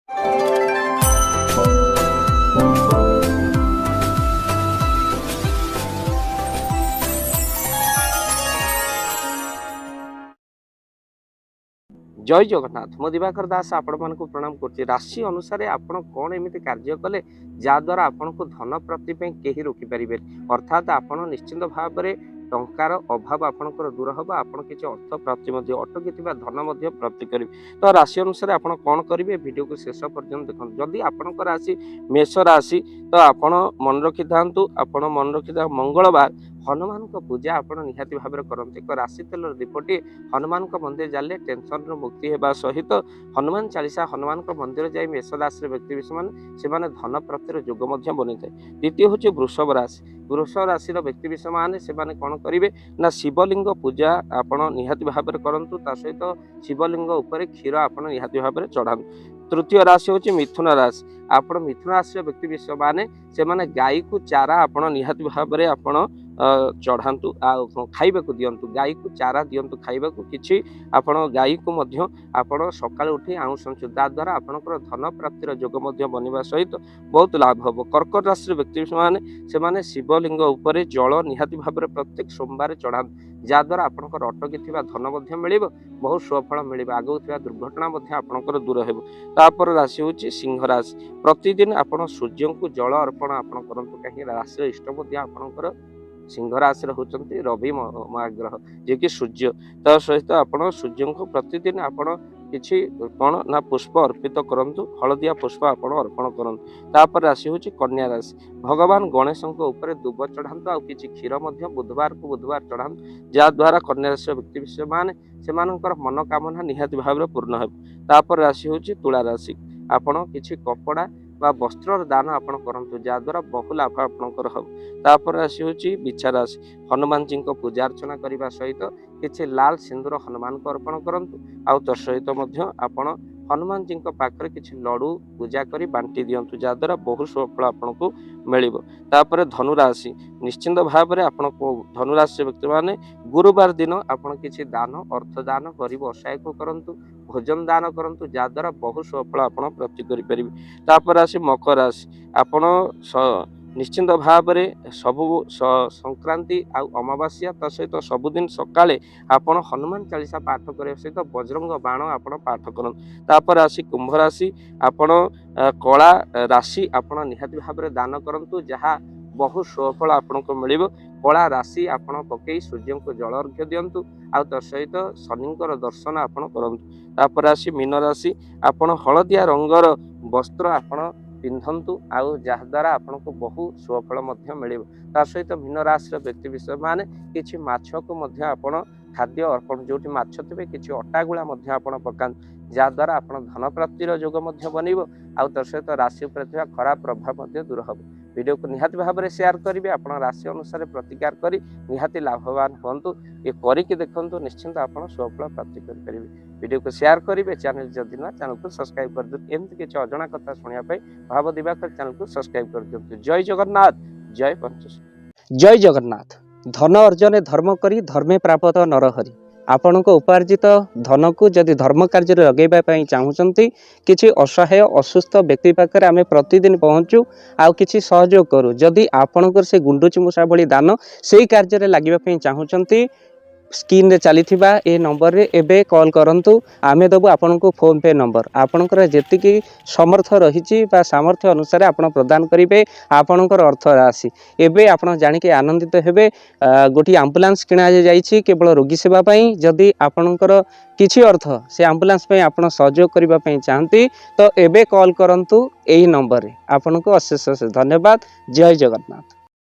जय जगन्नाथ मो दिवाकर दास आपण मान प्रणाम कर राशि अनुसार आपण कौन एमती कार्य कले जहाद्वारा आपण को धन प्राप्ति कहीं रोकीपारे अर्थात आपण निश्चिंत भाव में टंकार अभाव आपणकर दूर हम आप किसी अर्थ प्राप्ति अटकी धन प्राप्ति करेंगे। तो राशि अनुसार आप कौन करेंगे वीडियो को शेष पर्यंत देखो। जदि आपण राशि मेष राशि तो आप मन रखी था मन रखी था मंगलवार हनुमान को पूजा आपड़ निहाती भाव में करते। एक राशि तेल दीपटी हनुमान मंदिर जाले टेंशन मुक्ति होगा सहित हनुमान चालीसा हनुमान मंदिर जाए मेष राशि व्यक्ति विषय मैंने धन प्राप्तिर जोग बनी था। द्वितीय हूँ वृषभ राशि। वृषभ राशि व्यक्ति विषय मैंने कौन करेंगे ना शिवलिंग पूजा आपड़ निहाती भाव में करूँ। सहित शिवलिंग उपर क्षीर आपड़ निहाती भाव में चढ़ा। तृतीय राशि हूँ मिथुन राशि। आप मिथुन राशि व्यक्ति विषय मैंने गाई को चारा आपड़ निहाती भाव में आपड़ चढ़ातु खाइबा को दिंतु गाई को चारा दिंतु खाइबा को किछि आपण गाई को मध्य आपण सकाळ उठी आउसंतु द्वारा आपणकर धन प्राप्तिर जोग बनवा सहित बहुत लाभ हम। कर्कट राशि व्यक्ति से माने शिवलिंग उपर जल निहाती भाव में प्रत्येक सोमवार चढ़ातु जहाद्वारा आपणकर अटकी धन मिल बहुत सुफल मिल आगू दुर्घटना आपणकर दूर हो। तापर राशि हूँ सिंह राशि। प्रतिदिन आपण सूर्य को जल अर्पण आपण करंतु कहीं राशि इष्ट आपणकर सिंह राशि होती रवि महाग्रह जे कि सूर्य। तो सहित आप सूर्य को प्रतिदिन आपण किछि कौन ना पुष्प अर्पित करंतु हलदिया पुष्प आपण अर्पण करंतु। तापर राशि हूँ कन्या राशि। भगवान गणेश ऊपर दुब चढ़ातु आ किछि क्षीर बुधवार को बुधवार चढ़ातु जहाद्वारा कन्या राशि व्यक्ति विषय माने सेमानकर मनोकामना निहाती भाव में पूर्ण हो। तापर राशि हूँ तुला राशि। आपण किछि कपड़ा बा वस्त्र दान आपण करंतु जहाद्वारा बहु लाभ आपणकर हम। तापर राशि हूँ बिछा राशि। हनुमान जी को पूजा अर्चना करने सहित किसी लाल सिंदूर हनुमान को अर्पण करंतु आउ तसहित आपण हनुमान जी पाखरे किसी लड्डू पूजा करी बांटी दिंतु जहाद्वारा बहु सफल आपन को मिलिबो। तापर धनुराशि। निश्चिंत भाव में आपण धनुराशि व्यक्ति माने गुरुवार दिन आपण किसी दान अर्थ दान गरीब असहाय को करंतु भोजन दान करंतु जहाद्वारा बहु सफल आपण प्राप्ति करि परिबे। तापर राशि मकर राशि। आपण निश्चिंत भाव में सबु संक्रांति आउ अमावास्या तो सहित सबुदिन सकाळे आपण हनुमान चालीसा पाठ करे सहित वज्रंग बाण आपण पाठ करन। तापर राशि कुंभ राशि। आपण कला राशि आपण निहाती भाव में दान करंतु जहा बहु सफल आपण को मिलिबो। कला राशि आपण पकई सूर्य को जल अर्घ्य दिंतु आ सहित शनिंकर दर्शन आपण करंतु। तापर राशि मीन राशि। आपण हलदिया रंगर वस्त्र आपण पिंधंतु आउ जहाद्वारा आपन को बहु सुफल मिल। सहित मीन राशि व्यक्ति विषय माने किछि माछ को मध्य आपण खाद्य अर्पण जो माछ थे किछि अटा गुला पका जहाद्वारा आपण धन प्राप्तिर जोग बनइब आउ सहित राशि उपर खराब प्रभाव दूर हम। वीडियो को निहाती भाव में शेयर करेंगे आप राशि अनुसार प्रतिकार करी निहाती लाभवान हूँ। ये करके देखो निश्चिंत आप सफल प्राप्ति करेंगे। वीडियो को शेयर करेंगे चैनल जदि ना चैनल को सब्सक्राइब कर दिखाते एमती किसी अजणा कथा शुणापी भाव दिवाकर चैनल को सब्सक्राइब कर दिखाते। जय जगन्नाथ जय पंचेश्वर। जय जगन्नाथ। धन अर्जन धर्म करी धर्मे प्राप्त नरहरि। आपण उपार्जित धन को जदि धर्म कार्य लगेगा चाहूँगी किसी असहाय असुस्थ व्यक्ति पाखे आम प्रतिदिन पहुँचू आउ किसी सहयोग करूँ। जदि आपणकर से गुंडुची मूषा भली दान से कार्य लगे चाहूँगी स्क्रीन रे चली ए नंबर रे एबे कॉल करंतु आमे दबु आपन को फोन पे नंबर आपनकर जेतिकी समर्थ रही सामर्थ्य अनुसार आपण प्रदान करेंगे आपनकर अर्थ राशि। एबे आपण जानि के आनंदित हेबे। गोटी एम्बुलेंस किना जाइछि केवल रोगी सेवा पई। जदि आपनकर किछि अर्थ से एम्बुलेंस पई आपण सहयोग करिबा पई चाहंती तो एबे कॉल करंतु एही नंबर रे। आपन को अशेष धन्यवाद। जय जगन्नाथ।